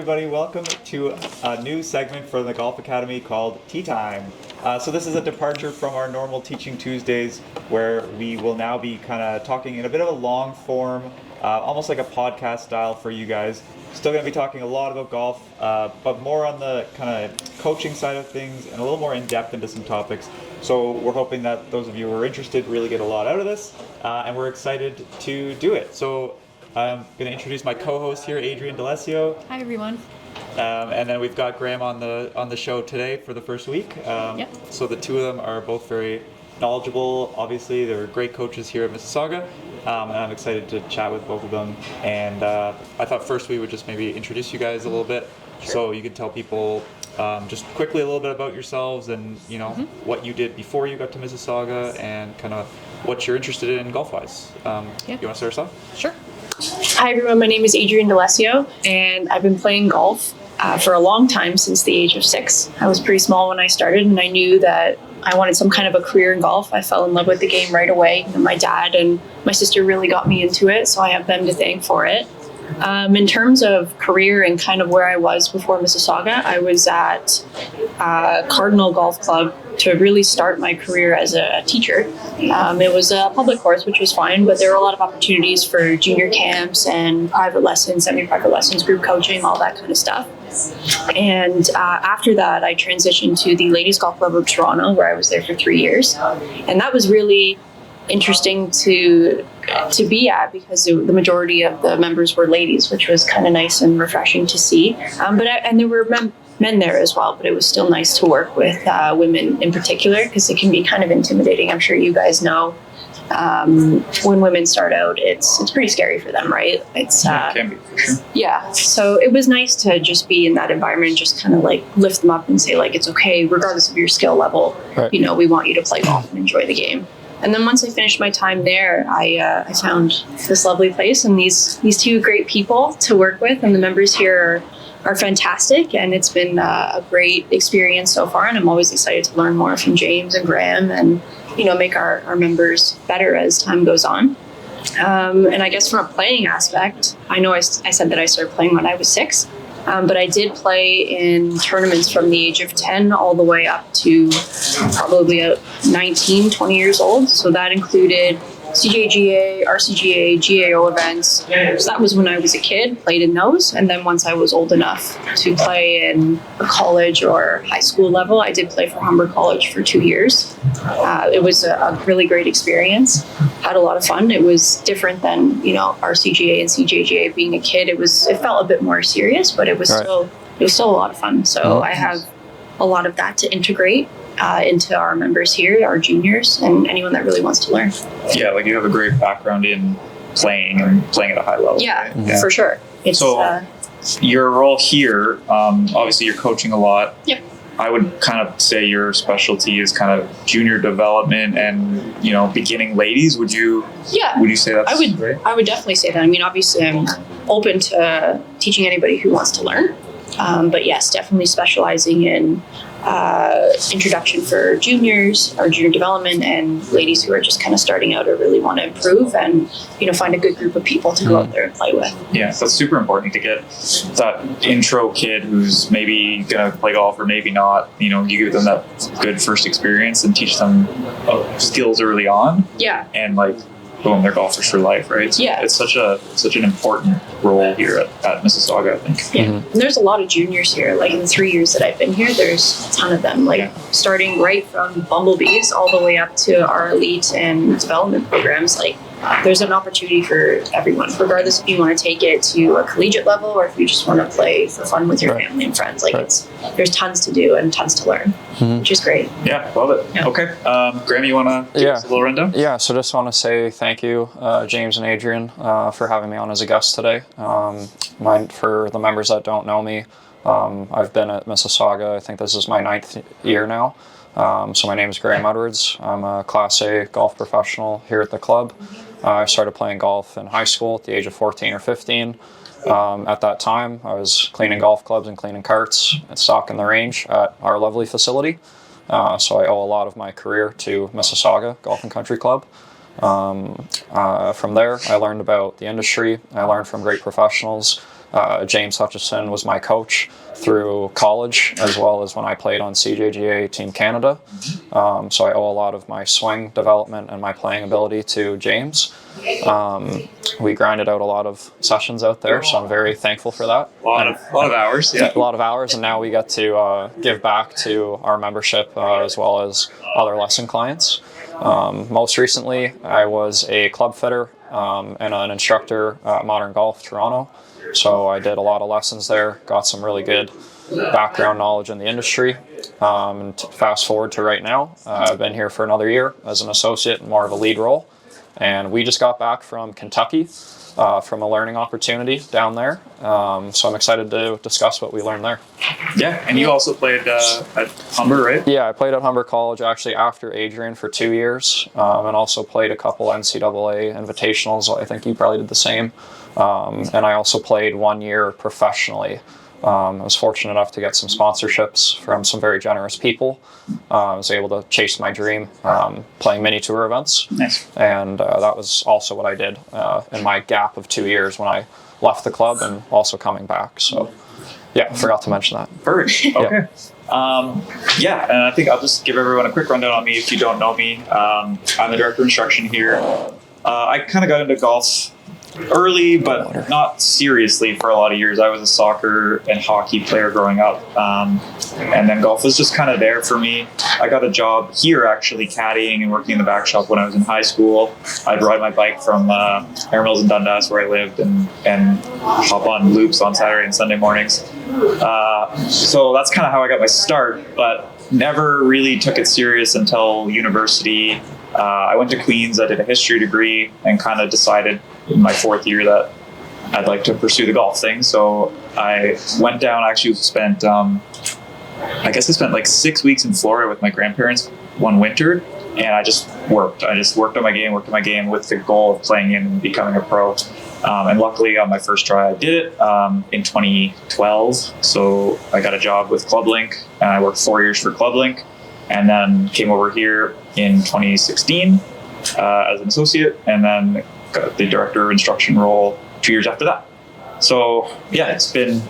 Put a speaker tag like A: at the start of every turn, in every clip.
A: everybody. Welcome to a new segment for the Golf Academy called Tea Time. So this is a departure from our normal Teaching Tuesdays, where we will now be kind of talking in a bit of a long form, almost like a podcast style for you guys. Still going to be talking a lot about golf, but more on the kind of coaching side of things and a little more in depth into some topics. So we're hoping that those of you who are interested really get a lot out of this, and we're excited to do it. So I'm going to introduce my co-host here, Adrienne D'Alessio.
B: Hi, everyone.
A: And then we've got Graeme on the show today for the first week.
B: Yep.
A: So the two of them are both very knowledgeable. Obviously, they're great coaches here at Mississauga, and I'm excited to chat with both of them. And I thought first we would just maybe introduce you guys a little bit, so you could tell people just quickly a little bit about yourselves and what you did before you got to Mississauga and kind of what you're interested in golf-wise. You want to start us off?
B: Sure.
C: Hi everyone, my name is Adrienne D'Alessio and I've been playing golf for a long time, since the age of 6. I was pretty small when I started and I knew that I wanted some kind of a career in golf. I fell in love with the game right away. And my dad and my sister really got me into it, so I have them to thank for it. In terms of career and kind of where I was before Mississauga, I was at Cardinal Golf Club to really start my career as a teacher. It was a public course, which was fine, but there were a lot of opportunities for junior camps and private lessons, semi-private lessons, group coaching, all that kind of stuff. And after that, I transitioned to the Ladies Golf Club of Toronto, where I was there for 3 years. And that was really interesting to be at, because the majority of the members were ladies, which was kind of nice and refreshing to see. And there were men there as well, but it was still nice to work with women in particular, because it can be kind of intimidating. I'm sure you guys know when women start out, it's pretty scary for them, right? It
A: can be, for sure.
C: Yeah, so it was nice to just be in that environment and just kind of like lift them up and say, like, it's okay, regardless of your skill level,
D: right.
C: We want you to play golf and enjoy the game. And then once I finished my time there, I found this lovely place and these two great people to work with, and the members here are fantastic, and it's been a great experience so far, and I'm always excited to learn more from James and Graeme and make our members better as time goes on. And I guess from a playing aspect, I know I said that I started playing when I was 6, but I did play in tournaments from the age of 10 all the way up to probably 19, 20 years old. So that included CJGA, RCGA, GAO events. So that was when I was a kid, played in those. And then once I was old enough to play in a college or high school level, I did play for Humber College for 2 years. It was a really great experience. Had a lot of fun. It was different than, RCGA and CJGA. Being a kid, it felt a bit more serious, but it was still a lot of fun. So I have a lot of that to integrate into our members here, our juniors, and anyone that really wants to learn.
E: Yeah, like you have a great background in playing and playing at a high level.
C: Yeah, right? For sure.
E: So your role here, obviously you're coaching a lot.
C: Yep.
E: I would kind of say your specialty is kind of junior development and, beginning ladies. Would you say that's right?
C: I would definitely say that. I mean, obviously I'm open to teaching anybody who wants to learn. But yes, definitely specializing in introduction for juniors or junior development and ladies who are just kind of starting out or really want to improve and, find a good group of people to go out there and play with.
E: Yeah, so it's super important to get that intro kid who's maybe going to play golf or maybe not. You give them that good first experience and teach them skills early on.
C: Yeah.
E: And boom, they're golfers for life, right? So
C: yeah.
E: It's such an important role here at Mississauga, I think.
C: Yeah. And there's a lot of juniors here. Like in the 3 years that I've been here, there's a ton of them. Starting right from bumblebees all the way up to our elite and development programs. There's an opportunity for everyone, regardless if you want to take it to a collegiate level or if you just want to play for fun with your family and friends. There's tons to do and tons to learn, which is great.
E: Yeah, love it. Yeah. Okay, Graeme, you want to give us a little rundown?
D: Yeah, so just want to say thank you, James and Adrienne, for having me on as a guest today. For the members that don't know me, I've been at Mississauga, I think this is my 9th year now. So my name is Graeme Edwards. I'm a Class A golf professional here at the club. I started playing golf in high school at the age of 14 or 15. At that time, I was cleaning golf clubs and cleaning carts and stocking the range at our lovely facility. So I owe a lot of my career to Mississauga Golf and Country Club. From there, I learned about the industry. I learned from great professionals James Hutchison was my coach through college, as well as when I played on CJGA Team Canada. So I owe a lot of my swing development and my playing ability to James. We grinded out a lot of sessions out there, so I'm very thankful for that.
E: A lot of hours. Yeah.
D: A lot of hours, and now we get to give back to our membership as well as other lesson clients. Most recently, I was a club fitter and an instructor at Modern Golf Toronto. So I did a lot of lessons there, got some really good background knowledge in the industry. And fast forward to right now, I've been here for another year as an associate, more of a lead role. And we just got back from Kentucky from a learning opportunity down there. So I'm excited to discuss what we learned there.
E: Yeah, and you also played at Humber, right?
D: Yeah, I played at Humber College actually after Adrienne for 2 years, and also played a couple NCAA invitationals. I think you probably did the same. And I also played 1 year professionally. I was fortunate enough to get some sponsorships from some very generous people. I was able to chase my dream playing mini tour events.
E: Nice.
D: And that was also what I did in my gap of 2 years when I left the club and also coming back. So, yeah, forgot to mention that.
E: Perfect. Okay. And I think I'll just give everyone a quick rundown on me if you don't know me. I'm the director of instruction here. I kind of got into golf early, but not seriously for a lot of years. I was a soccer and hockey player growing up. And then golf was just kind of there for me. I got a job here actually caddying and working in the back shop when I was in high school. I'd ride my bike from Air Mills in Dundas where I lived and hop on loops on Saturday and Sunday mornings. So that's kind of how I got my start, but never really took it serious until university. I went to Queen's, I did a history degree, and kind of decided in my fourth year that I'd like to pursue the golf thing. So I went down, actually spent, I spent like 6 weeks in Florida with my grandparents one winter, and I just worked. I just worked on my game with the goal of playing and becoming a pro. And luckily on my first try, I did it in 2012. So I got a job with Club Link, and I worked 4 years for Club Link, and then came over here in 2016 as an associate, and then got the director of instruction role 2 years after that. So yeah, it's been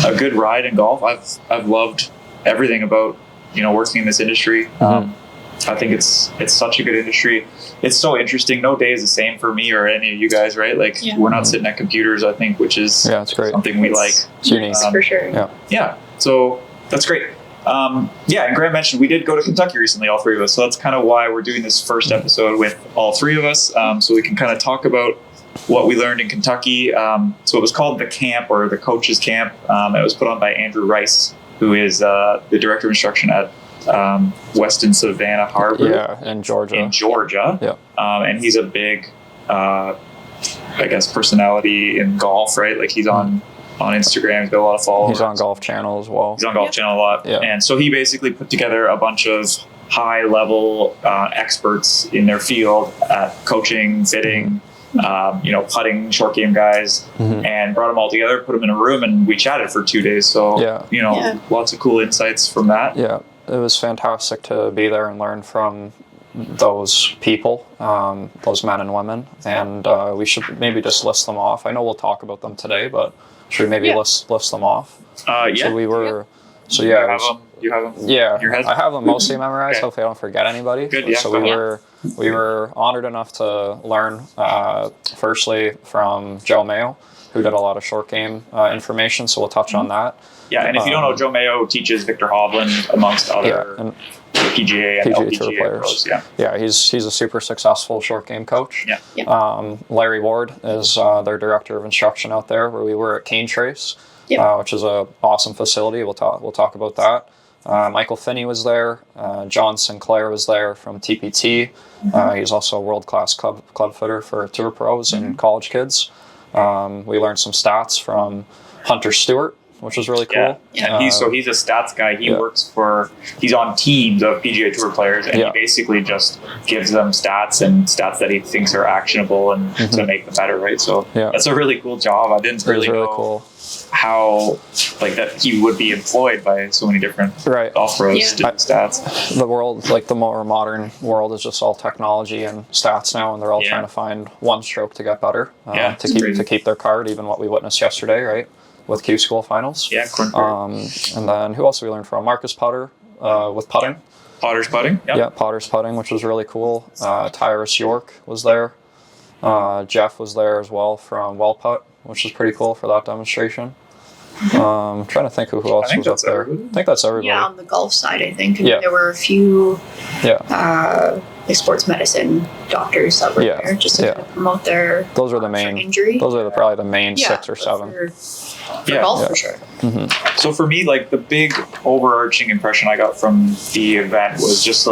E: a good ride in golf. I've loved everything about working in this industry.
D: Mm-hmm.
E: I think it's such a good industry. It's so interesting. No day is the same for me or any of you guys, right? Like we're not sitting at computers, I think, which is
D: it's great.
E: Something we like.
D: It's unique.
C: For sure.
E: Yeah. So that's great. And Graeme mentioned we did go to Kentucky recently, all three of us. So that's kind of why we're doing this first episode with all three of us, so we can kind of talk about what we learned in Kentucky. So it was called the camp, or the coaches camp. It was put on by Andrew Rice, who is the director of instruction at Weston Savannah Harbor.
D: Yeah, in Georgia.
E: Yeah. And he's a big, personality in golf, right? Like he's on Instagram. He's got a lot of followers.
D: He's on Golf Channel as well.
E: He's on Golf Channel a lot.
D: Yeah.
E: And so he basically put together a bunch of high-level experts in their field at coaching, fitting, putting, short game guys, and brought them all together, put them in a room, and we chatted for 2 days. So, lots of cool insights from that.
D: Yeah, it was fantastic to be there and learn from those people, those men and women. And we should maybe just list them off. I know we'll talk about them today, but should we maybe list them off?
E: Yeah.
D: So we were... So
E: you have them.
D: Yeah,
E: in your head?
D: I have them mostly memorized. Hopefully, I don't forget anybody.
E: Good. Yeah.
D: So we were honored enough to learn firstly from Joe Mayo, who did a lot of short game information. So we'll touch on that.
E: Yeah, and if you don't know, Joe Mayo teaches Victor Hovland amongst other PGA and LPGA
D: Tour players.
E: pros.
D: Yeah, he's a super successful short game coach.
E: Yeah.
D: Larry Ward is their director of instruction out there, where we were at Cane Trace. Which is an awesome facility. We'll talk about that. Michael Finney was there. John Sinclair was there from TPT. He's also a world-class club fitter for tour pros and college kids. We learned some stats from Hunter Stewart, which is really cool.
E: Yeah. He's a stats guy. He's on teams of PGA Tour players, and he basically just gives them stats that he thinks are actionable and to make them better, right? So that's a really cool job. I didn't really know how that he would be employed by so many different golf pros to do stats.
D: The world, the more modern world, is just all technology and stats now, and they're all trying to find one stroke to get better, to keep their card. Even what we witnessed yesterday, right, with Q School finals.
E: Yeah,
D: and then who else we learned from? Marcus Potter with putting.
E: Potter's putting.
D: Yeah, Potter's putting, which was really cool. Tyrus York was there. Jeff was there as well from Well Putt, which was pretty cool for that demonstration. I'm trying to think who else was up there. I think that's everybody.
C: Yeah, on the golf side, I think. And there were a few sports medicine doctors that were there just to kind of promote their
D: those are the main
C: injury.
D: Those are probably the main 6 or 7.
C: For golf, for sure.
D: Mm-hmm.
E: So for me, the big overarching impression I got from the event was just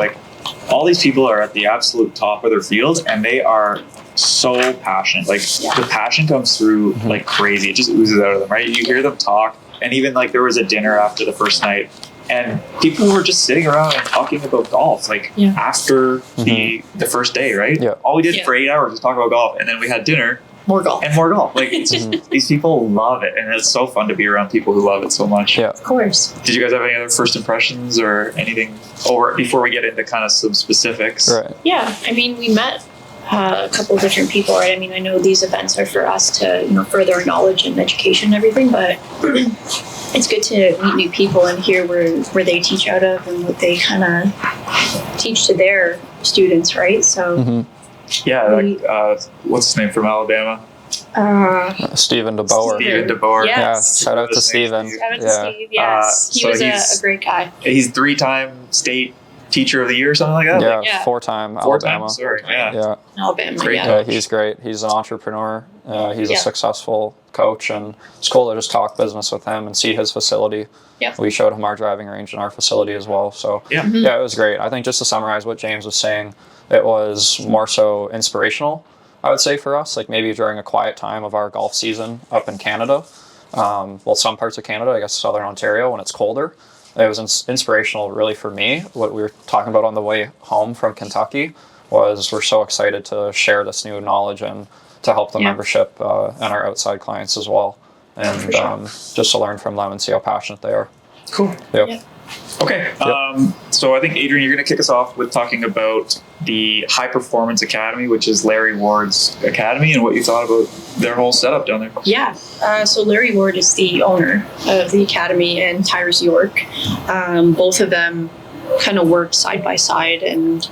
E: all these people are at the absolute top of their field, and they are so passionate. The passion comes through like crazy. It just oozes out of them, right? You hear them talk, and even there was a dinner after the first night, and people were just sitting around and talking about golf after the first day, right?
D: Yeah.
E: All we did for 8 hours was talk about golf, and then we had dinner.
C: More golf.
E: It's just, these people love it, and it's so fun to be around people who love it so much.
D: Yeah.
C: Of course.
E: Did you guys have any other first impressions or anything before we get into kind of some specifics?
D: Right.
C: Yeah. I mean, we met a couple of different people, right? I mean, I know these events are for us to, further our knowledge and education and everything, but it's good to meet new people and hear where they teach out of and what they kind of teach to their students, right? So,
E: yeah, what's his name from Alabama?
D: Stephen DeBoer.
E: Stephen DeBoer.
C: Yes.
D: Yeah, shout out to Stephen.
C: Shout out to Steve, yes. He was a great guy.
E: He's 3-time state teacher of the year or something like that?
D: Yeah, 4-time Alabama.
E: Yeah.
C: Alabama,
E: great.
D: Yeah, he's great. He's an entrepreneur. He's a successful coach, and it's cool to just talk business with him and see his facility.
C: Yeah.
D: We showed him our driving range and our facility as well. So, yeah, it was great. I think just to summarize what James was saying, it was more so inspirational, I would say, for us, maybe during a quiet time of our golf season up in Canada. Some parts of Canada, I guess Southern Ontario, when it's colder. It was inspirational, really, for me. What we were talking about on the way home from Kentucky was we're so excited to share this new knowledge and to help the membership and our outside clients as well. And just to learn from them and see how passionate they are.
E: Cool.
D: Yep.
E: Okay. So I think, Adrienne, you're going to kick us off with talking about the High Performance Academy, which is Larry Ward's academy, and what you thought about their whole setup down there.
C: Yeah. So Larry Ward is the owner of the academy, and Tyrus York. Both of them kind of work side by side and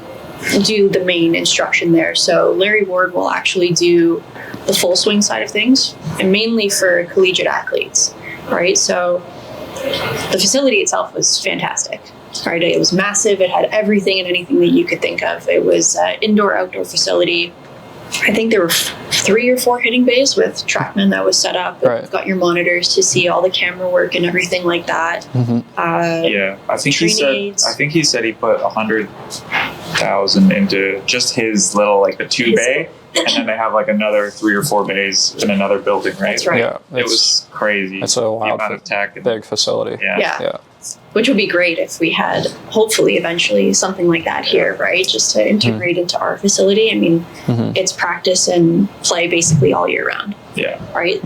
C: do the main instruction there. So Larry Ward will actually do the full swing side of things, and mainly for collegiate athletes, right? So the facility itself was fantastic. Right? It was massive. It had everything and anything that you could think of. It was an indoor-outdoor facility. I think there were 3 or 4 hitting bays with TrackMan that was set up. Right. You've got your monitors to see all the camera work and everything like that.
E: I think he said he put 100,000 into just his little the 2-bay. And then they have another 3 or 4 bays in another building, right?
C: That's right.
D: Yeah,
E: it was crazy.
D: It's a wild,
E: amount of tech and
D: big facility.
C: Yeah. Which would be great if we had, hopefully, eventually, something like that here, right? Just to integrate into our facility. I mean, it's practice and play basically all year round.
E: Yeah.
C: Right?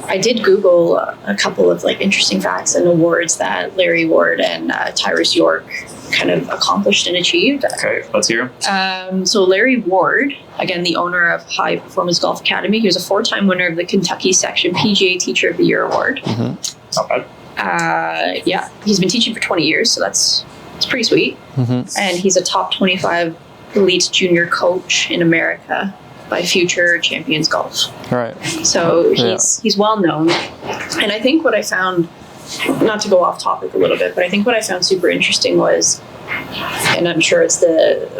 C: I did Google a couple of interesting facts and awards that Larry Ward and Tyrus York kind of accomplished and achieved.
E: Okay, let's hear
C: them. So Larry Ward, again, the owner of High Performance Golf Academy, he was a 4-time winner of the Kentucky Section PGA Teacher of the Year Award.
E: Not bad.
C: He's been teaching for 20 years, so that's pretty sweet. And he's a top 25 elite junior coach in America by Future Champions Golf.
D: Right.
C: So he's well known. And I think what I found, not to go off topic a little bit, but I think what I found super interesting was, and I'm sure it's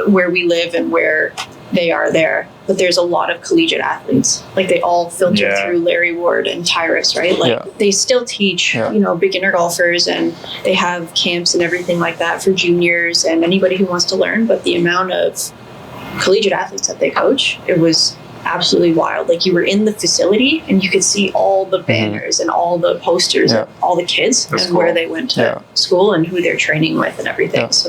C: where we live and where they are there, but there's a lot of collegiate athletes. They all filter through Larry Ward and Tyrus, right? They still teach, beginner golfers, and they have camps and everything like that for juniors and anybody who wants to learn. But the amount of collegiate athletes that they coach, it was absolutely wild. Like, you were in the facility and you could see all the banners and all the posters of all the kids
E: That's
C: and
E: cool.
C: where they went to school and who they're training with and everything. So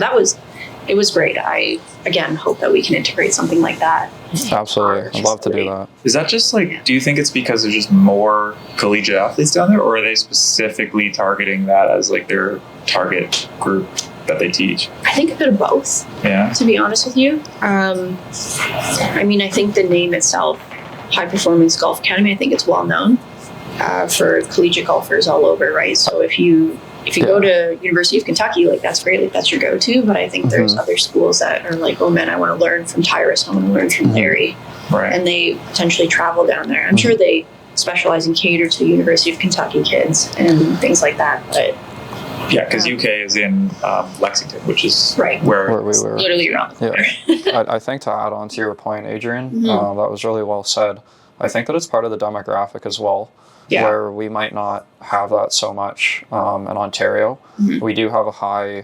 C: it was great. I, again, hope that we can integrate something like that.
D: Absolutely. I'd love to do that.
E: Is that just like, do you think it's because there's just more collegiate athletes down there, or are they specifically targeting that as like their target group that they teach?
C: I think a bit of both,
E: Yeah.
C: to be honest with you. I mean, I think the name itself, High Performance Golf Academy, I think it's well known for collegiate golfers all over, right? So if you go to University of Kentucky, like, that's great, like, that's your go-to. But I think there's other schools that are like, oh man, I want to learn from Tyrus, I want to learn from Larry,
E: Right.
C: and they potentially travel down there. I'm sure they specialize and cater to University of Kentucky kids and things like that. But
E: Yeah, because UK is in Lexington, which is
C: Right.
E: where
D: Where we were.
C: literally around the corner.
D: I think to add on to your point, Adrienne, that was really well said. I think that it's part of the demographic as well, where we might not have that so much in Ontario. We do have a high,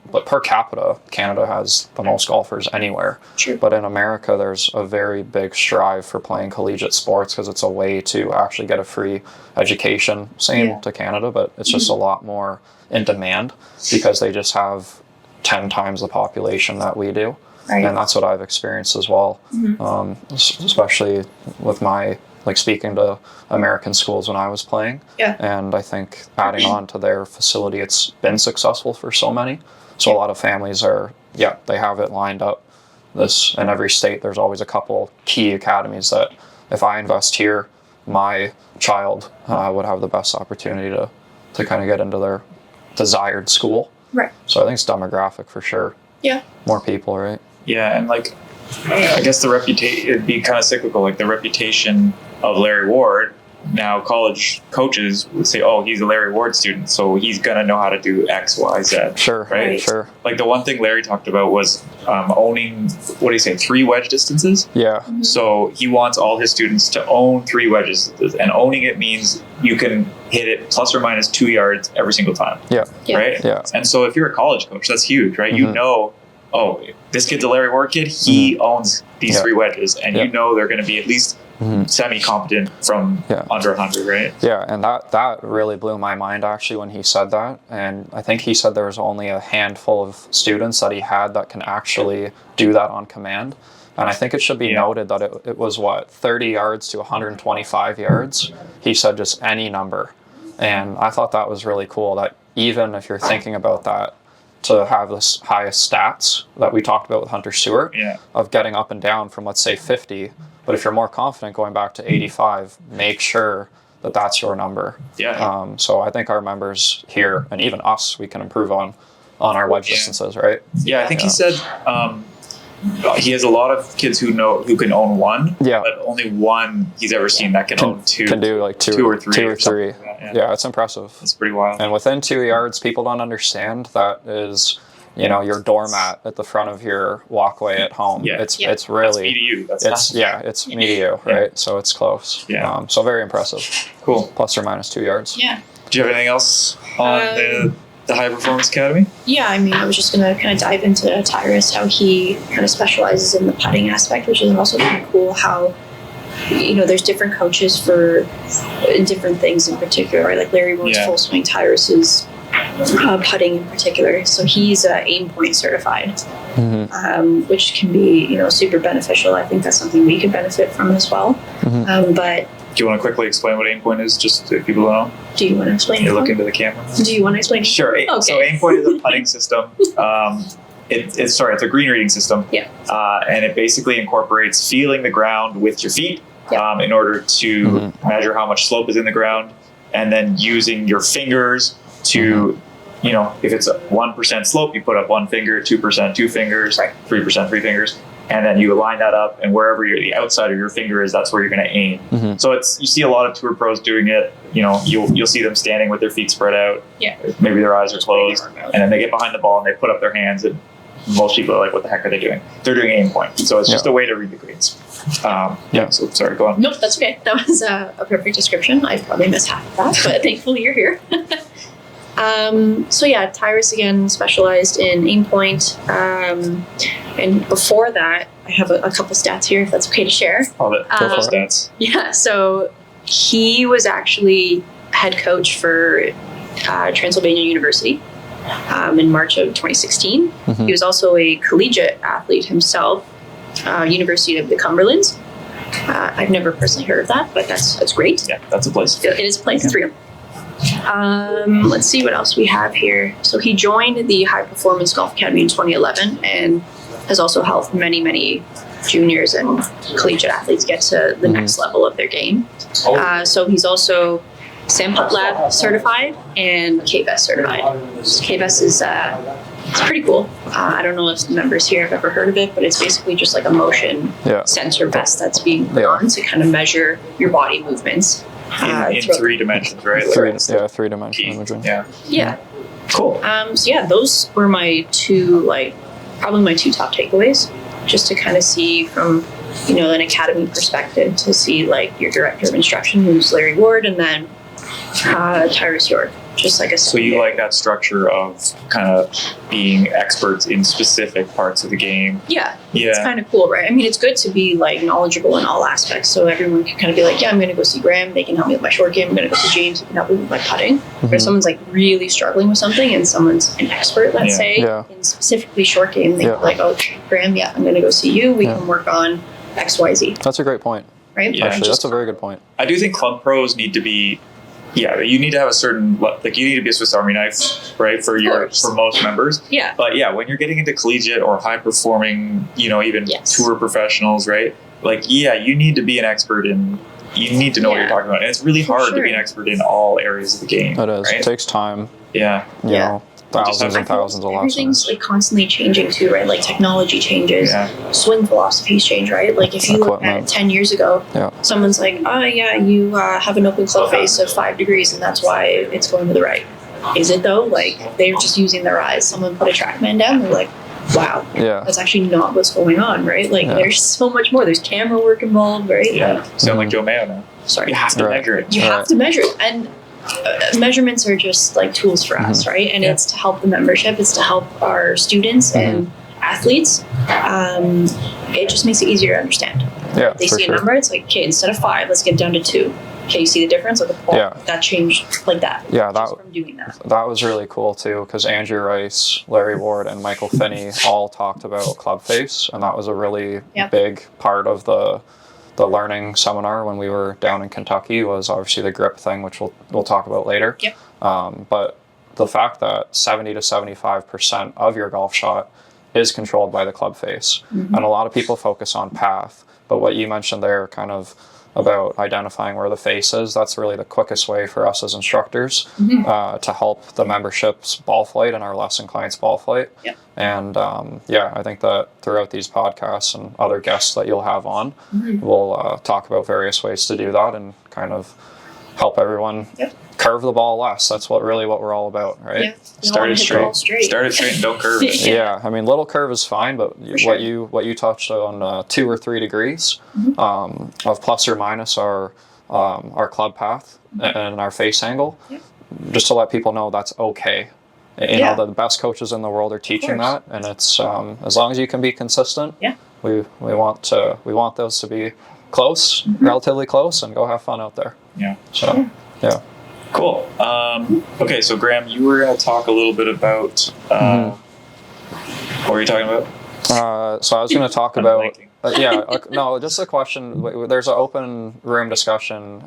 D: but per capita, Canada has the most golfers anywhere.
C: Sure.
D: But in America, there's a very big strive for playing collegiate sports because it's a way to actually get a free education. Same to Canada, but it's just a lot more in demand because they just have 10 times the population that we do.
C: Right.
D: And that's what I've experienced as well, especially with my, like, speaking to American schools when I was playing.
C: Yeah.
D: And I think adding on to their facility, it's been successful for so many. So a lot of families are, they have it lined up. In every state, there's always a couple key academies that if I invest here, my child would have the best opportunity to kind of get into their desired school.
C: Right.
D: So I think it's demographic for sure.
C: Yeah.
D: More people, right?
E: Yeah, and like, I guess the reputation, it'd be kind of cyclical. Like the reputation of Larry Ward, now college coaches would say, oh, he's a Larry Ward student, so he's going to know how to do X, Y, Z.
D: Sure,
E: right?
D: Sure.
E: Like the one thing Larry talked about was owning, 3 wedge distances?
D: Yeah.
E: So he wants all his students to own 3 wedge distances, and owning it means you can hit it plus or minus 2 yards every single time.
D: Yeah.
E: Right?
D: Yeah.
E: And so if you're a college coach, that's huge, right? You know, oh, this kid's a Larry Ward kid, he owns these 3 wedges, and you know they're going to be at least semi-competent from under 100, right?
D: Yeah, and that really blew my mind actually when he said that. And I think he said there was only a handful of students that he had that can actually do that on command. And I think it should be noted that it was 30 yards to 125 yards. He said just any number. And I thought that was really cool that even if you're thinking about that, to have this highest stats that we talked about with Hunter Stewart of getting up and down from, let's say, 50. But if you're more confident going back to 85, make sure that that's your number.
E: Yeah.
D: So I think our members here, and even us, we can improve on our wedge distances, right?
E: Yeah, I think he said he has a lot of kids who can own 1, but only 1 he's ever seen that can own 2.
D: Can do like 2 or 3. 2 or 3. Like that, yeah, it's impressive.
E: It's pretty wild.
D: And within 2 yards, people don't understand that is, your doormat at the front of your walkway at home.
E: Yeah.
D: It's really,
E: me to you.
D: It's me to you, right? So it's close.
E: Yeah.
D: So very impressive.
E: Cool.
D: Plus or minus 2 yards.
C: Yeah.
E: Do you have anything else on the High Performance Academy?
C: Yeah, I mean, I was just going to kind of dive into Tyrus, how he kind of specializes in the putting aspect, which is also kind of cool how, there's different coaches for different things in particular, right? Like Larry Ward's full swing, Tyrus is putting in particular. So he's aim point certified, which can be, super beneficial. I think that's something we could benefit from as well. But
E: do you want to quickly explain what aim point is, just if people don't know?
C: do you want to explain
E: You
C: it?
E: look into the camera.
C: Do you want to explain it?
E: Sure.
C: Okay.
E: So aim point is a putting system. It's a green reading system.
C: Yeah.
E: And it basically incorporates feeling the ground with your feet in order to measure how much slope is in the ground, and then using your fingers to, if it's a 1% slope, you put up 1 finger, 2%, 2 fingers, 3%, 3 fingers. And then you line that up, and wherever the outside of your finger is, that's where you're going to aim. So you see a lot of tour pros doing it. You'll see them standing with their feet spread out.
C: Yeah.
E: Maybe their eyes are closed, and then they get behind the ball and they put up their hands. And most people are like, "What the heck are they doing?" They're doing aim point. So it's just a way to read the greens. So sorry, go on.
C: Nope, that's okay. That was a perfect description. I've probably missed half of that, but thankfully you're here. So yeah, Tyrus again specialized in aim point. And before that, I have a couple stats here, if that's okay to share.
E: All the stats.
C: Yeah, so he was actually head coach for Transylvania University in March of 2016. He was also a collegiate athlete himself, University of the Cumberlands. I've never personally heard of that, but that's great.
E: Yeah, that's a place.
C: It is a place. It's real. Let's see what else we have here. So he joined the High Performance Golf Academy in 2011 and has also helped many juniors and collegiate athletes get to the next level of their game. So he's also Samputt Lab certified and KVES certified. KVES is it's pretty cool. I don't know if the members here have ever heard of it, but it's basically just like a motion sensor vest that's being put on to kind of measure your body movements.
E: In 3 dimensions, right?
D: 3-dimensional imaging.
C: Yeah.
E: Cool.
C: So yeah, those were my two, probably my 2 top takeaways, just to kind of see from, an academy perspective, to see your director of instruction, who's Larry Ward, and then Tyrus York. Just like a
E: So you like that structure of kind of being experts in specific parts of the game?
C: Yeah. It's kind of cool, right? I mean, it's good to be knowledgeable in all aspects, so everyone can kind of be like, yeah, I'm going to go see Graeme. They can help me with my short game. I'm going to go see James. He can help me with my putting. But if someone's really struggling with something and someone's an expert, let's say, in specifically short game, they're like, oh, Graeme, I'm going to go see you. We can work on X, Y, Z.
D: That's a great point.
C: Right?
E: Yeah.
D: Actually, that's a very good point.
E: I do think club pros need to be. Yeah, you need to have a certain, you need to be a Swiss Army knife, right, for most members.
C: Yeah.
E: But yeah, when you're getting into collegiate or high performing, even tour professionals, right? You need to be an expert you need to know what you're talking about. And it's really hard to be an expert in all areas of the game.
D: It is.
E: Right?
D: It takes time.
E: Yeah.
D: You know, thousands and thousands of lessons.
C: Everything's constantly changing too, right? Technology changes, swing philosophies change, right? If you look at 10 years ago, someone's like, oh yeah, you have an open club face of 5 degrees and that's why it's going to the right. Is it though? They're just using their eyes. Someone put a TrackMan down, they're like, wow, that's actually not what's going on, right? There's so much more. There's camera work involved, right?
E: Yeah. Sound like Joe Mayo now.
C: Sorry.
E: You have to measure it.
C: You have to measure it. And measurements are just tools for us, right? And it's to help the membership. It's to help our students and athletes. It just makes it easier to understand.
D: Yeah,
C: they see a number, it's like, okay, instead of 5, let's get down to 2. Okay, you see the difference? That changed like that.
D: Yeah,
C: from doing that.
D: That was really cool too, because Andrew Rice, Larry Ward, and Michael Finney all talked about club face, and that was a really big part of the learning seminar when we were down in Kentucky. Was obviously the grip thing, which we'll talk about later.
C: Yep.
D: But the fact that 70 to 75% of your golf shot is controlled by the club face, and a lot of people focus on path, but what you mentioned there, kind of about identifying where the face is, that's really the quickest way for us as instructors to help the membership's ball flight and our lesson clients' ball flight.
C: Yep.
D: And I think that throughout these podcasts and other guests that you'll have on, we'll talk about various ways to do that and kind of help everyone curve the ball less. That's what we're all about, right?
C: Yeah.
E: Start it straight. Start it straight and don't curve it.
D: Yeah, I mean, little curve is fine, but what you touched on 2 or 3 degrees of plus or minus our club path and our face angle, just to let people know that's okay. You know, the best coaches in the world are teaching that, and it's as long as you can be consistent.
C: Yeah.
D: We want those to be close, relatively close, and go have fun out there.
E: Yeah.
D: So yeah.
E: Cool. Okay, so Graeme, you were going to talk a little bit about what were you talking about?
D: So I was going to talk about just a question. There's an open room discussion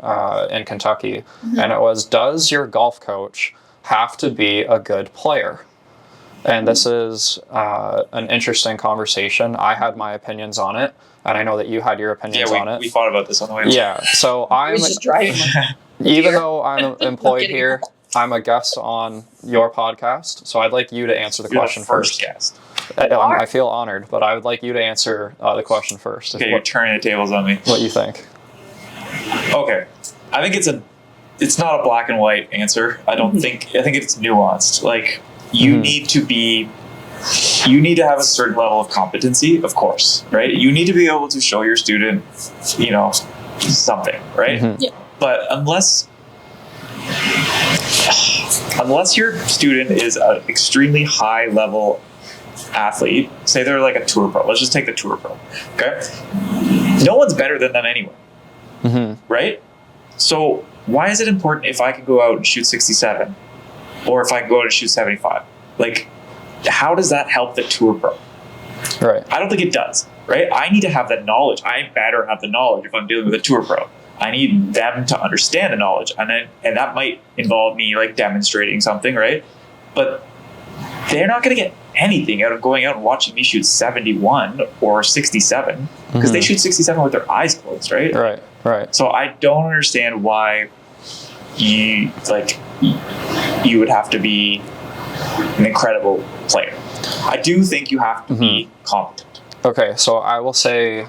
D: in Kentucky, and it was, does your golf coach have to be a good player? And this is an interesting conversation. I had my opinions on it, and I know that you had your opinions on it.
E: We thought about this on the way.
D: Yeah, so
C: I was just driving.
D: Even though I'm employed here, I'm a guest on your podcast, so I'd like you to answer the question first.
E: Guest.
D: I feel honored, but I would like you to answer the question first.
E: Okay, you're turning the tables on me.
D: What you think?
E: Okay, I think it's not a black and white answer. I think it's nuanced. You need to have a certain level of competency, of course, right? You need to be able to show your student, something, right?
C: Yeah.
E: But unless unless your student is an extremely high level athlete, say they're like a tour pro. Let's just take the tour pro. Okay, no one's better than them anyway, right? So why is it important if I can go out and shoot 67, or if I can go out and shoot 75? Like, how does that help the tour pro?
D: Right.
E: I don't think it does. Right? I need to have that knowledge. I better have the knowledge if I'm dealing with a tour pro. I need them to understand the knowledge, and that might involve me like demonstrating something, right? But they're not going to get anything out of going out and watching me shoot 71 or 67 because they shoot 67 with their eyes closed, right?
D: Right.
E: So I don't understand why you would have to be an incredible player. I do think you have to be competent.
D: Okay, so I will say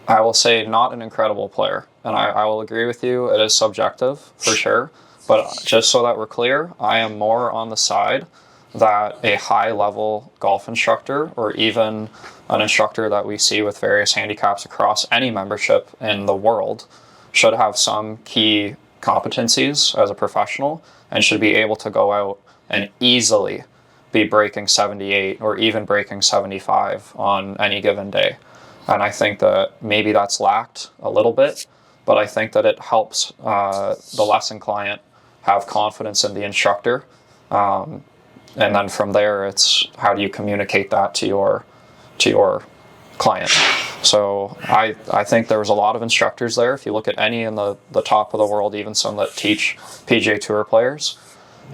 D: not an incredible player, and I will agree with you. It is subjective for sure, but just so that we're clear, I am more on the side that a high-level golf instructor, or even an instructor that we see with various handicaps across any membership in the world, should have some key competencies as a professional and should be able to go out and easily be breaking 78 or even breaking 75 on any given day. And I think that maybe that's lacked a little bit, but I think that it helps the lesson client have confidence in the instructor. And then from there, it's how do you communicate that to your client. So I think there was a lot of instructors there. If you look at any in the top of the world, even some that teach PGA Tour players,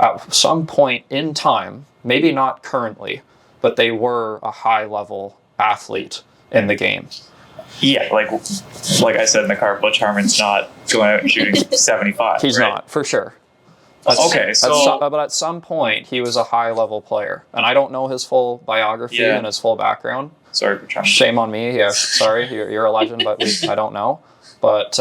D: at some point in time, maybe not currently, but they were a high-level athlete in the game.
E: Yeah, like I said in the car, Butch Harmon's not going out and shooting 75.
D: He's
E: right?
D: not, for sure.
E: Okay, so...
D: But at some point, he was a high-level player. And I don't know his full biography and his full background.
E: Sorry for trying.
D: Shame on me. Yeah, sorry, you're a legend, but I don't know. But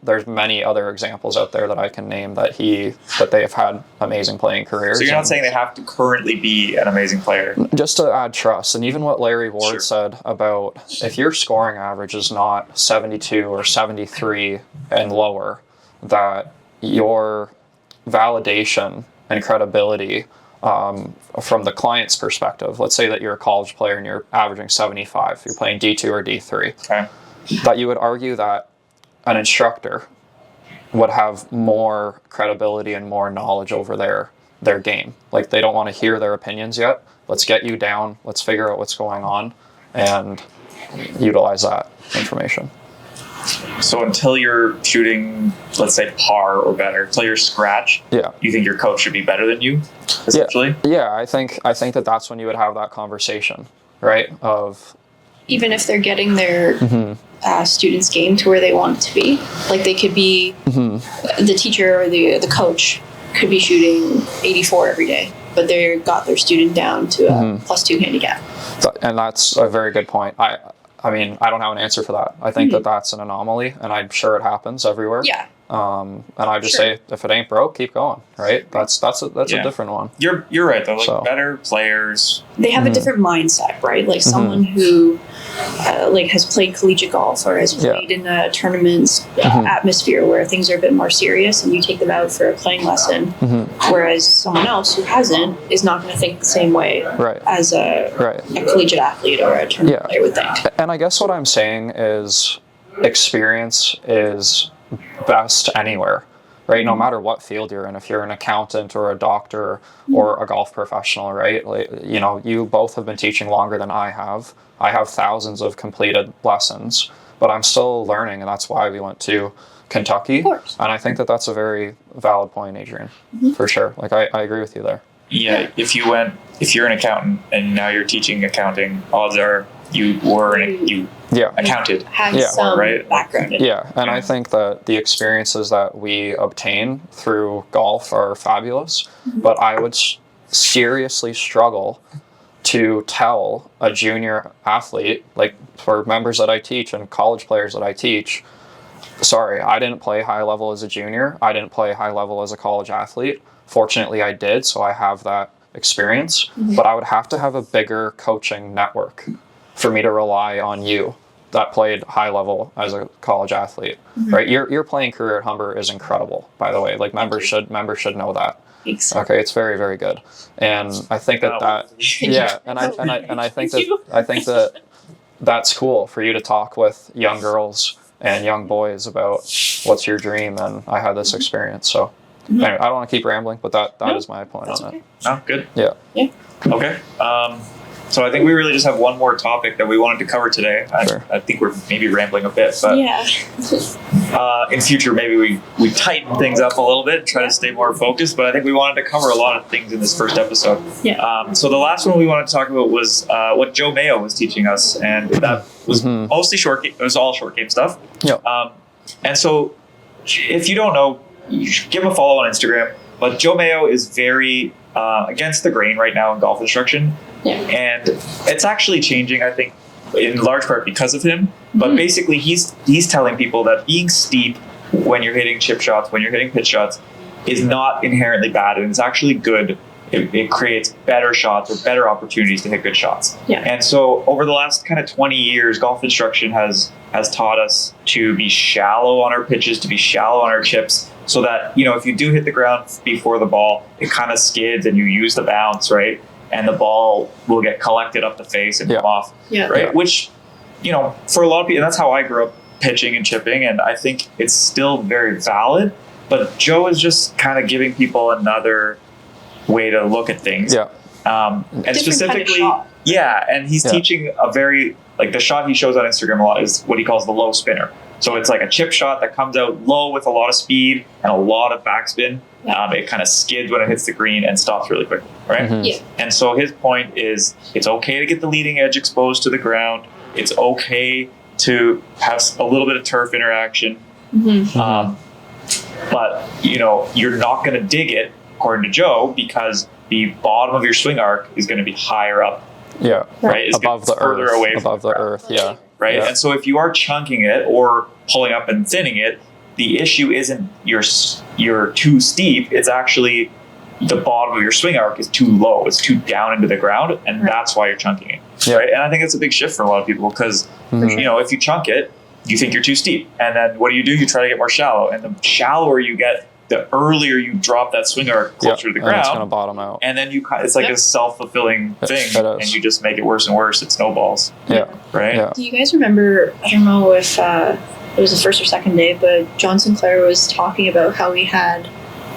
D: there's many other examples out there that I can name that they have had amazing playing careers.
E: So you're not saying they have to currently be an amazing player?
D: Just to add trust, and even what Larry Ward said about if your scoring average is not 72 or 73 and lower, that your validation and credibility from the client's perspective, let's say that you're a college player and you're averaging 75, you're playing D2 or D3,
E: okay,
D: that you would argue that an instructor would have more credibility and more knowledge over their game. Like, they don't want to hear their opinions yet. Let's get you down. Let's figure out what's going on and utilize that information.
E: So until you're shooting, let's say, par or better, until you're scratch, you think your coach should be better than you, essentially?
D: Yeah, I think that that's when you would have that conversation, right? Of
C: even if they're getting their students' game to where they want it to be, like they could be the teacher or the coach could be shooting 84 every day, but they got their student down to a +2 handicap.
D: And that's a very good point. I mean, I don't have an answer for that. I think that that's an anomaly, and I'm sure it happens everywhere.
C: Yeah.
D: And I just say, if it ain't broke, keep going. Right? That's a different one.
E: You're right though. Like, better players,
C: they have a different mindset, right? Like someone who has played collegiate golf or has played in a tournament's atmosphere where things are a bit more serious, and you take them out for a playing lesson, whereas someone else who hasn't is not going to think the same way as a collegiate athlete or a tournament player would think.
D: And I guess what I'm saying is experience is best anywhere, right? No matter what field you're in, if you're an accountant or a doctor or a golf professional, right? Like, you both have been teaching longer than I have. I have thousands of completed lessons, but I'm still learning, and that's why we went to Kentucky. Of course. And I think that that's a very valid point, Adrienne, for sure. Like, I agree with you there.
E: Yeah, if you're an accountant and now you're teaching accounting, odds are you accounted.
C: Had some background in it.
D: Yeah, and I think that the experiences that we obtain through golf are fabulous, but I would seriously struggle to tell a junior athlete, like for members that I teach and college players that I teach, sorry, I didn't play high level as a junior. I didn't play high level as a college athlete. Fortunately, I did, so I have that experience, but I would have to have a bigger coaching network for me to rely on you that played high level as a college athlete, right? Your playing career at Humber is incredible, by the way. Like, members should know that.
C: Thanks.
D: Okay, it's very, very good, and I think that yeah, and I think that that's cool for you to talk with young girls and young boys about what's your dream, and I had this experience. So anyway, I don't want to keep rambling, but that is my point on it.
E: Oh, good.
D: Yeah.
E: Okay. So I think we really just have one more topic that we wanted to cover today.
D: Sure.
E: I think we're maybe rambling a bit, but in future maybe we tighten things up a little bit, try to stay more focused. But I think we wanted to cover a lot of things in this first episode. So the last one we wanted to talk about was what Joe Mayo was teaching us, and that was mostly short. It was all short game stuff.
D: Yeah.
E: And so if you don't know, you should give him a follow on Instagram. But Joe Mayo is very against the grain right now in golf instruction. And it's actually changing, I think, in large part because of him. But basically, he's telling people that being steep when you're hitting chip shots, when you're hitting pitch shots, is not inherently bad, and it's actually good. It creates better shots or better opportunities to hit good shots. And so over the last kind of 20 years, golf instruction has taught us to be shallow on our pitches, to be shallow on our chips, so that, you know, if you do hit the ground before the ball, it kind of skids and you use the bounce, right? And the ball will get collected up the face and come off, right? Which, you know, for a lot of people, that's how I grew up pitching and chipping, and I think it's still very valid. But Joe is just kind of giving people another way to look at things. And specifically, and he's teaching a very, like, the shot he shows on Instagram a lot is what he calls the low spinner. So it's like a chip shot that comes out low with a lot of speed and a lot of backspin. It kind of skids when it hits the green and stops really quickly, right? And so his point is, it's okay to get the leading edge exposed to the ground. It's okay to have a little bit of turf interaction. But, you know, you're not going to dig it, according to Joe, because the bottom of your swing arc is going to be higher up. Right? It's
D: above the
E: further
D: earth.
E: away
D: Above
E: from
D: the earth.
E: Right? And so if you are chunking it or pulling up and thinning it, the issue isn't you're too steep. It's actually the bottom of your swing arc is too low. It's too down into the ground, and that's why you're chunking it. Right? And I think that's a big shift for a lot of people because, you know, if you chunk it, you think you're too steep. And then what do? You try to get more shallow. And the shallower you get, the earlier you drop that swing arc closer to the ground.
D: And it's going to bottom out.
E: And then it's like a self-fulfilling thing. And you just make it worse and worse. It snowballs. Right?
C: Do you guys remember, I don't know if it was the first or second day, but John Sinclair was talking about how he had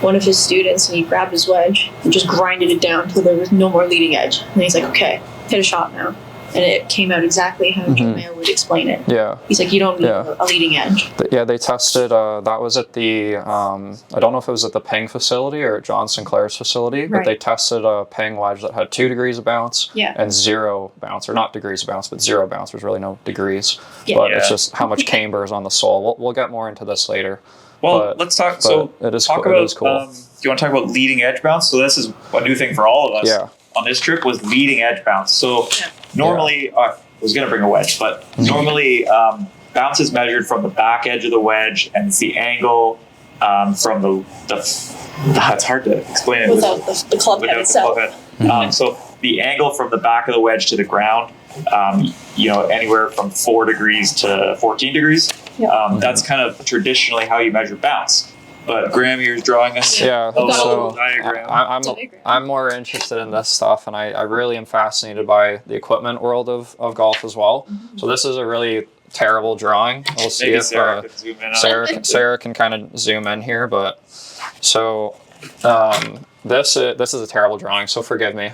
C: one of his students and he grabbed his wedge and just grinded it down until there was no more leading edge. And he's like, okay, hit a shot now. And it came out exactly how Joe Mayo would explain it. He's like, you don't need a leading edge.
D: They tested, that was at the, I don't know if it was at the Ping facility or at John Sinclair's facility, but they tested a Ping wedge that had 2 degrees of bounce and 0 bounce, or not degrees of bounce, but 0 bounce. There's really no degrees. But it's just how much camber is on the sole. We'll get more into this later.
E: Well, let's talk. So
D: it is
E: talk
D: cool.
E: about.
D: It is cool.
E: Do you want to talk about leading edge bounce? So this is a new thing for all of us on this trip was leading edge bounce. So normally, I was going to bring a wedge, but normally bounce is measured from the back edge of the wedge, and it's the angle from the it's hard to explain it
C: without the club head itself.
E: So the angle from the back of the wedge to the ground, you know, anywhere from 4 degrees to 14 degrees. That's kind of traditionally how you measure bounce. But Graeme, you're drawing us a
D: so
E: diagram.
D: I'm more interested in this stuff, and I really am fascinated by the equipment world of golf as well. So this is a really terrible drawing. We'll see if Sarah can kind of zoom in here. But so this is a terrible drawing, so forgive me.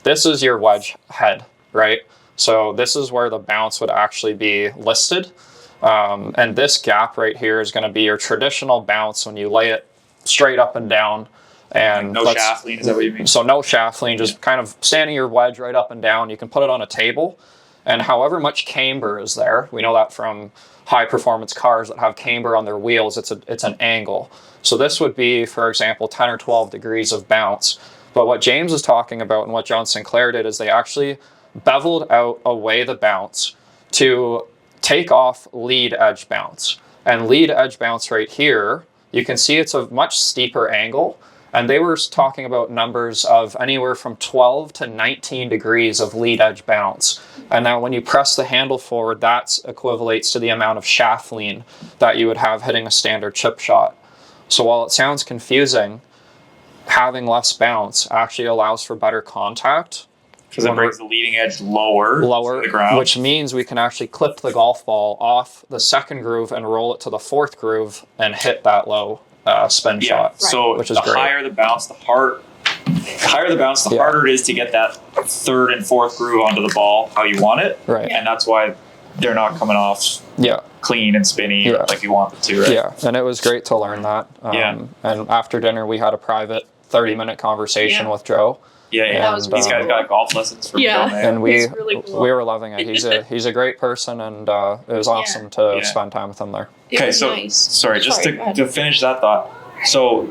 D: This is your wedge head, right? So this is where the bounce would actually be listed. And this gap right here is going to be your traditional bounce when you lay it straight up and down. And
E: no shaft lean, is that what you mean?
D: So no shaft lean, just kind of standing your wedge right up and down. You can put it on a table, and however much camber is there, we know that from high performance cars that have camber on their wheels, it's an angle. So this would be, for example, 10 or 12 degrees of bounce. But what James is talking about and what John Sinclair did is they actually beveled out away the bounce to take off lead edge bounce. And lead edge bounce right here, you can see it's a much steeper angle. And they were talking about numbers of anywhere from 12 to 19 degrees of lead edge bounce. And now when you press the handle forward, that equivalates to the amount of shaft lean that you would have hitting a standard chip shot. So while it sounds confusing, having less bounce actually allows for better contact.
E: Because it brings the leading edge lower to the ground.
D: Which means we can actually clip the golf ball off the second groove and roll it to the fourth groove and hit that low spin shot.
E: Right. So
D: which is
E: the
D: great.
E: higher the bounce, the harder it is to get that third and fourth groove onto the ball how you want it.
D: Right.
E: And that's why they're not coming off clean and spinny like you want them to, right?
D: Yeah, and it was great to learn that. And after dinner, we had a private 30-minute conversation with Joe.
E: Yeah.
D: And,
E: these guys got golf lessons from Joe, man.
D: And we
C: really cool.
D: we were loving it. He's a great person, and it was awesome to spend time with him there.
E: Okay, so
C: nice.
E: sorry, just to finish that thought. So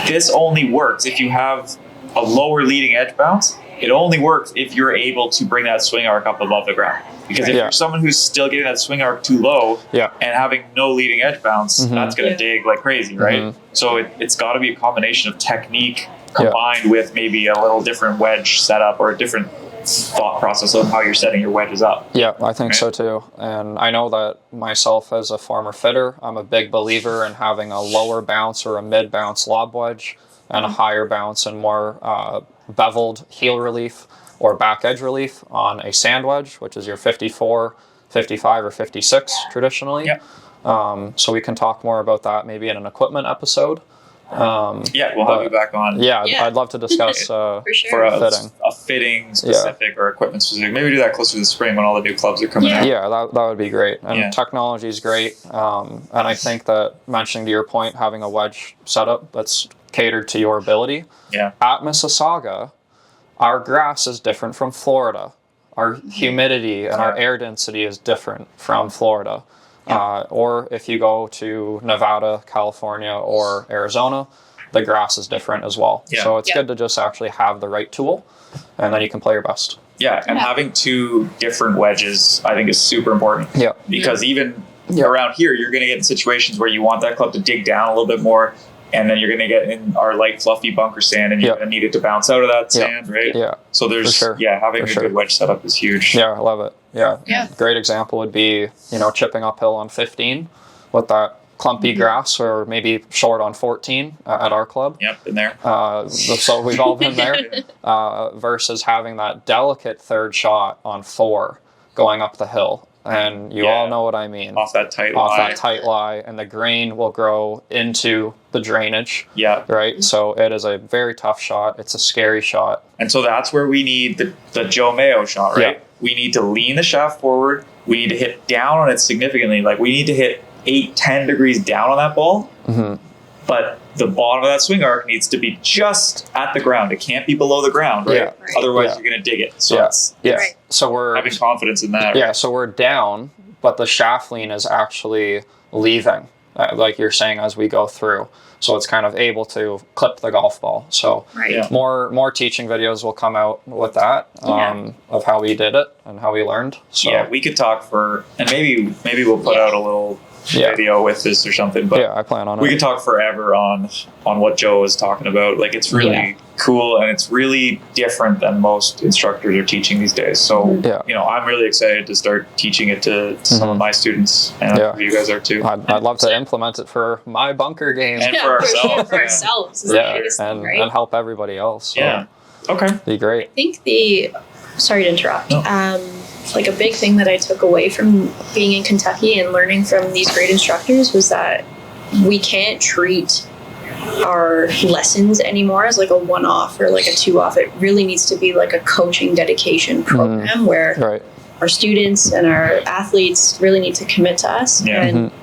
E: this only works if you have a lower leading edge bounce. It only works if you're able to bring that swing arc up above the ground. Because if you're someone who's still getting that swing arc too low and having no leading edge bounce, that's going to dig like crazy, right? So it's got to be a combination of technique combined with maybe a little different wedge setup or a different thought process of how you're setting your wedges up.
D: Yeah, I think so too. And I know that myself as a former fitter, I'm a big believer in having a lower bounce or a mid bounce lob wedge and a higher bounce and more beveled heel relief or back edge relief on a sand wedge, which is your 54, 55, or 56 traditionally. So we can talk more about that maybe in an equipment episode.
E: We'll have you back on.
D: I'd love to discuss
C: for
D: fitting.
E: A fitting specific or equipment specific. Maybe do that closer to the spring when all the new clubs are coming out.
D: Yeah, that would be great. And technology is great. And I think that, mentioning to your point, having a wedge setup that's catered to your ability. At Mississauga, our grass is different from Florida. Our humidity and our air density is different from Florida. Or if you go to Nevada, California, or Arizona, the grass is different as well. So it's good to just actually have the right tool, and then you can play your best.
E: And having two different wedges, I think, is super important. Because even around here, you're going to get in situations where you want that club to dig down a little bit more, and then you're going to get in our light, fluffy bunker sand, and you're going to need it to bounce out of that sand, right? So there's, having a good wedge setup is huge.
D: I love it. Great example would be, chipping uphill on 15 with that clumpy grass, or maybe short on 14 at our club.
E: Been there.
D: So we've all been there. Versus having that delicate third shot on 4 going up the hill. And you all know what I mean.
E: Off that tight
D: lie. And the grain will grow into the drainage. Right? So it is a very tough shot. It's a scary shot.
E: And so that's where we need the Joe Mayo shot, right? We need to lean the shaft forward. We need to hit down on it significantly. Like, we need to hit 8-10 degrees down on that ball. But the bottom of that swing arc needs to be just at the ground. It can't be below the ground, right? Otherwise, you're going to dig it. So
D: So we're
E: having confidence in that. Right?
D: So we're down, but the shaft lean is actually leaving, like you're saying, as we go through. So it's kind of able to clip the golf ball. So more teaching videos will come out with that of how we did it and how we learned. So
E: we could talk and maybe we'll put out a little video with this or something. But
D: I plan on it.
E: We could talk forever on what Joe was talking about. Like, it's really cool, and it's really different than most instructors are teaching these days. So I'm really excited to start teaching it to some of my students, and you guys are too.
D: I'd love to implement it for my bunker game
E: and for ourselves.
C: For ourselves, is the biggest thing, right?
D: And help everybody else. So
E: Okay.
D: Be great.
C: I think sorry to interrupt. Like, a big thing that I took away from being in Kentucky and learning from these great instructors was that we can't treat our lessons anymore as like a one-off or like a two-off. It really needs to be like a coaching dedication program where our students and our athletes really need to commit to us and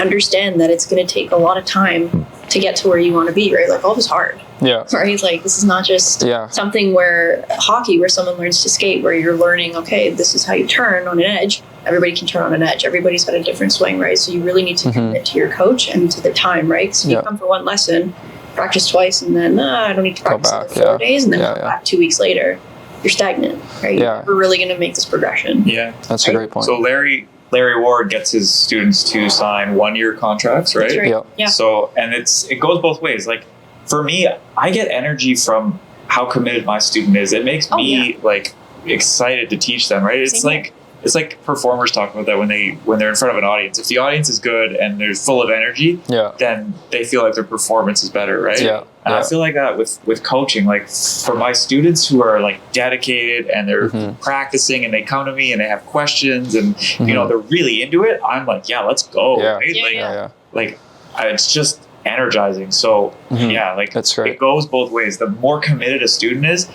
C: understand that it's going to take a lot of time to get to where you want to be, right? Like, golf is hard. Right? Like, this is not just something where hockey, where someone learns to skate, where you're learning, okay, this is how you turn on an edge. Everybody can turn on an edge. Everybody's got a different swing, right? So you really need to commit to your coach and to the time, right? So you come for one lesson, practice twice, and then I don't need to practice for 4 days, and then come back 2 weeks later. You're stagnant, right? We're really going to make this progression.
D: That's a great point.
E: So Larry Ward gets his students to sign 1-year contracts, right?
C: That's right.
E: So, and it goes both ways. Like, for me, I get energy from how committed my student is. It makes me like excited to teach them, right? It's like it's like performers talk about that when they're in front of an audience. If the audience is good and they're full of energy, then they feel like their performance is better, right? And I feel like that with coaching, like for my students who are like dedicated and they're practicing and they come to me and they have questions and you know they're really into it, I'm like, yeah, let's go. Right? Like it's just energizing. So like
D: that's great.
E: It goes both ways. The more committed a student is,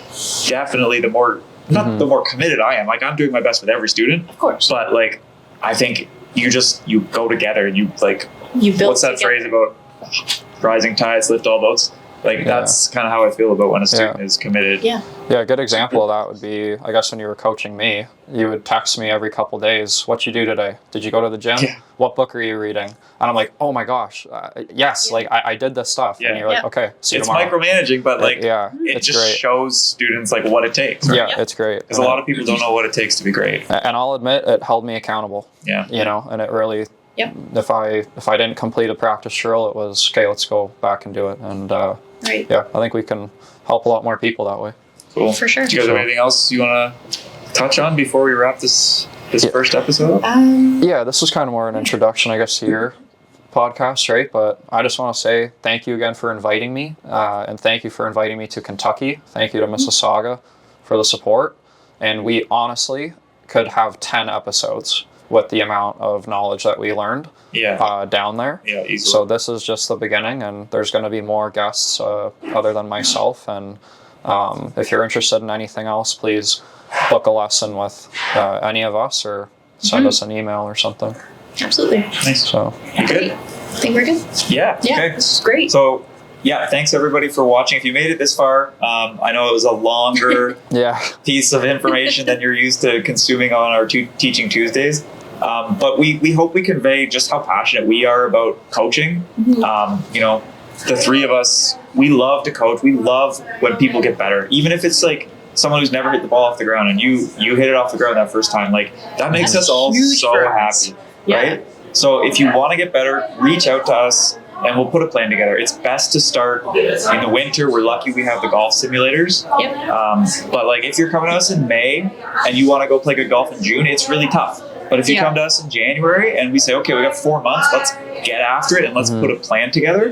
E: definitely the more the more committed I am. Like I'm doing my best with every student,
C: of course.
E: But like I think you go together and you build. What's that phrase about rising tides lift all boats? Like that's kind of how I feel about when a student is committed.
D: Yeah, a good example of that would be, I guess, when you were coaching me, you would text me every couple days, "What'd you do today? Did you go to the gym? What book are you reading?" And I'm like, "Oh my gosh, yes, like I did this stuff." And you're like, "Okay, see you tomorrow."
E: It's micromanaging, but like it just
D: great.
E: Shows students like what it takes. Right?
D: Yeah, it's great.
E: Because a lot of people don't know what it takes to be great.
D: And I'll admit, it held me accountable. Yeah, you know, and it really. If I didn't complete a practice drill, it was okay. Let's go back and do it. And I think we can help a lot more people that way.
E: Cool.
C: For sure.
E: Do you guys have anything else you want to touch on before we wrap this first episode?
D: This was kind of more an introduction, I guess, to your podcast, right? But I just want to say thank you again for inviting me, and thank you for inviting me to Kentucky. Thank you to Mississauga for the support. And we honestly could have 10 episodes with the amount of knowledge that we learned down there.
E: Yeah, easily.
D: So this is just the beginning, and there's going to be more guests other than myself. And if you're interested in anything else, please book a lesson with any of us or send us an email or something.
C: Absolutely.
E: Nice.
D: So
E: you good?
C: I think we're good.
E: Yeah. Okay.
C: This is great.
E: So thanks everybody for watching. If you made it this far, I know it was a longer piece of information than you're used to consuming on our Teaching Tuesdays. But we hope we convey just how passionate we are about coaching. You know, the three of us, we love to coach. We love when people get better, even if it's like someone who's never hit the ball off the ground and you hit it off the ground that first time. Like that makes us all so happy, right? So if you want to get better, reach out to us. And we'll put a plan together. It's best to start in the winter. We're lucky we have the golf simulators. But like if you're coming to us in May and you want to go play good golf in June, it's really tough. But if you come to us in January and we say, okay, we got 4 months, let's get after it and let's put a plan together,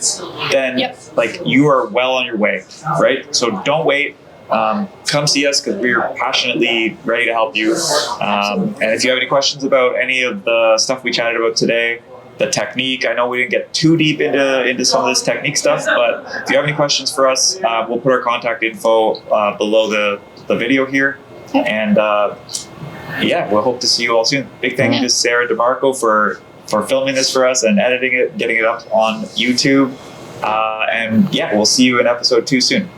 E: then like you are well on your way, right? So don't wait. Come see us because we're passionately ready to help you. And if you have any questions about any of the stuff we chatted about today, the technique, I know we didn't get too deep into some of this technique stuff, but if you have any questions for us, we'll put our contact info below the video here. And we'll hope to see you all soon. Big thank you to Sarah DeMarco for filming this for us and editing it, getting it up on YouTube. And we'll see you in episode 2 soon.